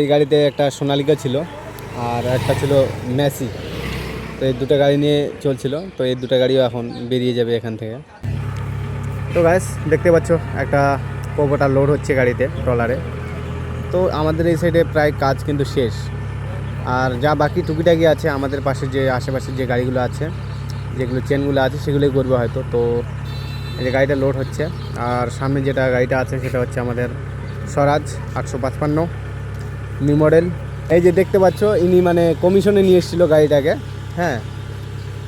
এই গাড়িতে একটা সোনালিকা ছিল আর একটা ছিল মেসি। তো এই দুটো গাড়ি নিয়ে চলছিল, তো এই দুটো গাড়িও এখন বেরিয়ে যাবে এখান থেকে। তো গাইস দেখতে পাচ্ছ একটা কোবোটা লোড হচ্ছে গাড়িতে, ট্রলারে। তো আমাদের এই সাইডে প্রায় কাজ কিন্তু শেষ, আর যা বাকি টুকিটাকি আছে আমাদের পাশে যে আশেপাশে যে গাড়িগুলো আছে, যেগুলো চেনগুলো আছে সেগুলোই করবে হয়তো। তো এই যে গাড়িটা লোড হচ্ছে, আর সামনে যেটা গাড়িটা আছে সেটা হচ্ছে আমাদের স্বরাজ 855 নিউ মডেল। এই যে দেখতে পাচ্ছ ইনি মানে কমিশনে নিয়ে এসেছিলো গাড়িটাকে। হ্যাঁ,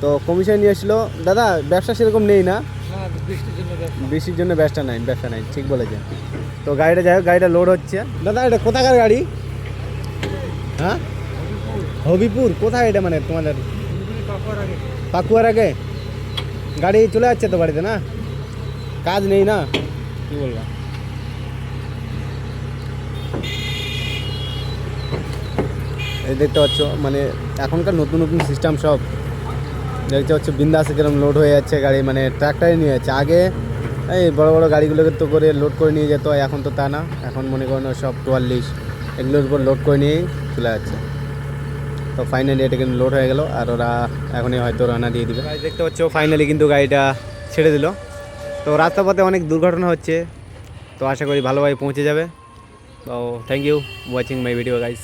তো কমিশনে নিয়ে এসেছিলো। দাদা ব্যবসা সেরকম নেই না? বৃষ্টির জন্য ব্যবসা নাই, ঠিক বলেছেন। তো গাড়িটা যাই হোক, গাড়িটা লোড হচ্ছে। দাদা এটা কোথাকার গাড়ি? হ্যাঁ, হবিপুর কোথায় এটা? মানে তোমাদের পাকুয়ার আগে গাড়ি চলে যাচ্ছে তো বাড়িতে, না কাজ নেই না, কি বলবো। এই দেখতে পাচ্ছ মানে এখনকার নতুন নতুন সিস্টেম সব দেখতে পাচ্ছ। বিন্দাসে যেরকম লোড হয়ে যাচ্ছে গাড়ি, মানে ট্রাক্টরে নিয়ে যাচ্ছে। আগে এই বড় বড় গাড়িগুলোকে তো করে লোড করে নিয়ে যেত, এখন তো তা না। এখন মনে করেন সব 44 এগুলোর উপর লোড করে নিয়েই চলে যাচ্ছে। তো ফাইনালি এটা কিন্তু লোড হয়ে গেল, আর ওরা এখনই হয়তো রান্না দিয়ে দিবে। দেখতে পাচ্ছ ফাইনালি কিন্তু গাড়িটা ছেড়ে দিল। তো রাস্তা পথে অনেক দুর্ঘটনা হচ্ছে, তো আশা করি ভালোভাবে পৌঁছে যাবে। তো thank you watching my video guys.